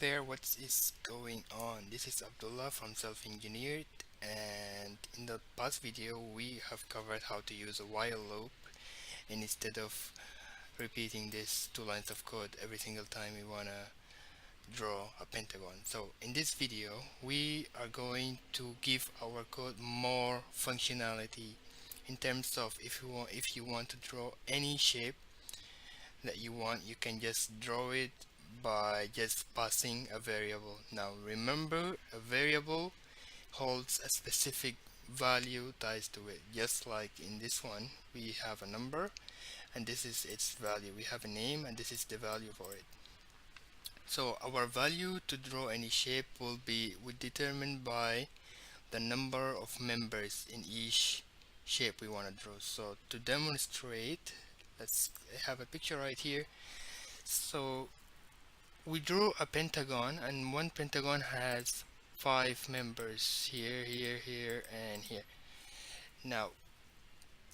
There, what is going on? This is Abdullah from Self Engineered, and in the past video, we have covered how to use a while loop, and instead of repeating this two lines of code every single time we want to draw a pentagon. So, in this video, we are going to give our code more functionality in terms of if you want to draw any shape that you want, you can just draw it by just passing a variable. Now remember, a variable holds a specific value ties to it. Just like in this one, we have a number and this is its value. We have a name and this is the value for it. So our value to draw any shape will be determined by the number of members in each shape we want to draw. So to demonstrate, let's have a picture right here. So we drew a pentagon, and one pentagon has 5 members here, here, here, and here. Now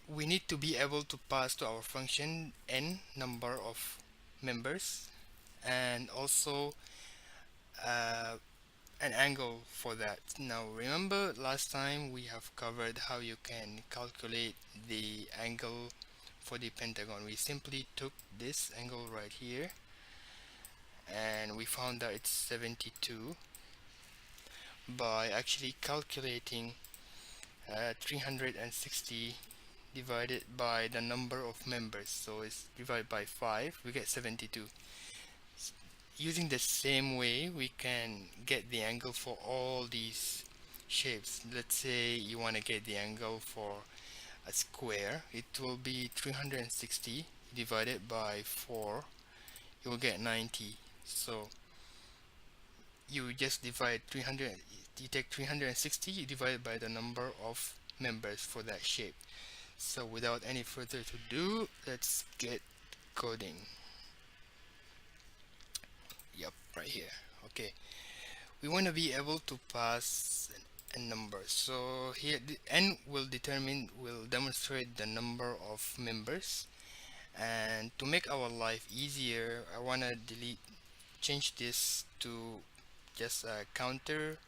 we need to be able to pass to our function n number of members, and also uh, an angle for that. Now remember, last time we have covered how you can calculate the angle for the pentagon. We simply took this angle right here and we found that it's 72 by actually calculating 360 divided by the number of members. So it's divided by 5, we get 72. Using the same way, we can get the angle for all these shapes. Let's say you want to get the angle for a square. It will be 360 divided by 4. You will get 90. So you just divide 300, you take 360, you divide by the number of members for that shape. So without any further to do, let's get coding. Yep, right here. Okay, we want to be able to pass a number. So here the n will demonstrate the number of members. And to make our life easier, I want to change this to just a counter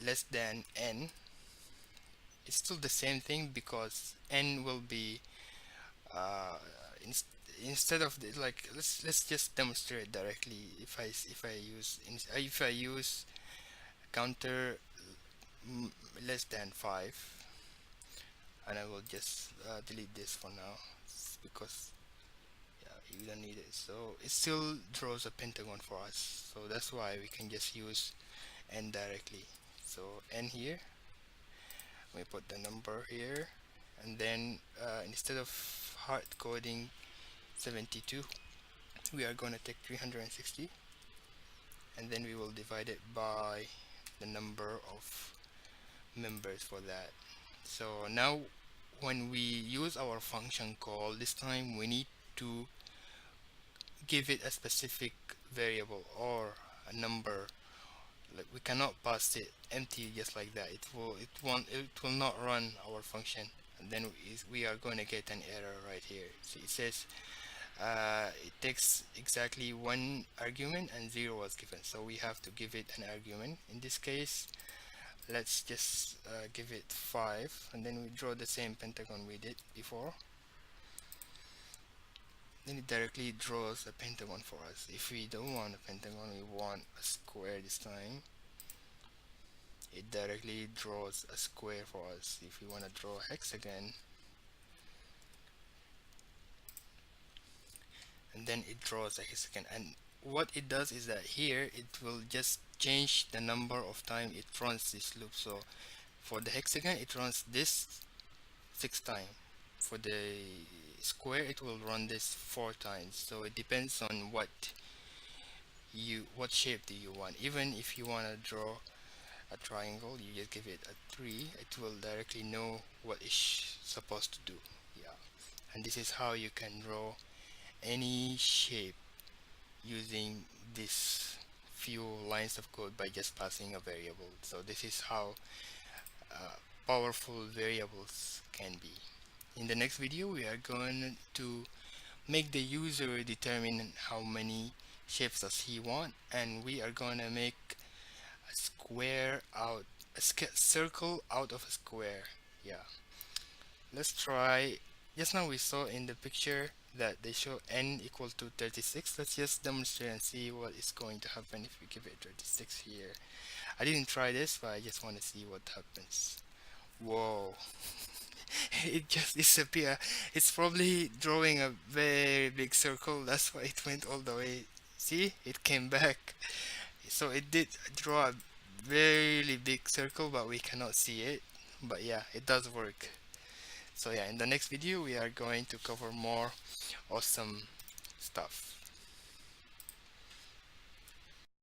less than n. It's still the same thing because n will be uh, inst instead of like let's just demonstrate directly. If I use counter less than 5, and I will just delete this for now because yeah, you don't need it. So it still draws a pentagon for us, so that's why we can just use n directly. So n here, we put the number here, and then instead of hard coding 72, we are going to take 360 and then we will divide it by the number of members for that. So now when we use our function call, this time we need to give it a specific variable or a number. Like, we cannot pass it empty just like that. It will not run our function, and then we are going to get an error right here. So it says it takes exactly one argument and 0 was given, so we have to give it an argument. In this case, let's just give it 5, and then we draw the same pentagon we did before. Then it directly draws a pentagon for us. If we don't want a pentagon, we want a square this time, it directly draws a square for us. If we want to draw a hexagon, and then it draws a hexagon. And what it does is that here it will just change the number of time it runs this loop. So for the hexagon, it runs this 6 times. For the square, it will run this 4 times. So it depends on what shape do you want. Even if you want to draw a triangle, you just give it a 3, it will directly know what it's supposed to do. Yeah, and this is how you can draw any shape using this few lines of code by just passing a variable. So this is how powerful variables can be. In the next video, we are going to make the user determine how many shapes as he want, and we are gonna make a square out circle out of a square. Yeah, let's try. Just now we saw in the picture that they show n equal to 36. Let's just demonstrate and see what is going to happen if we give it 36 here. I didn't try this, but I just want to see what happens. Whoa. It just disappeared. It's probably drawing a very big circle. That's why it went all the way. See, it came back. So it did draw a really big circle, but we cannot see it. But yeah, it does work. So yeah, in the next video we are going to cover more awesome stuff.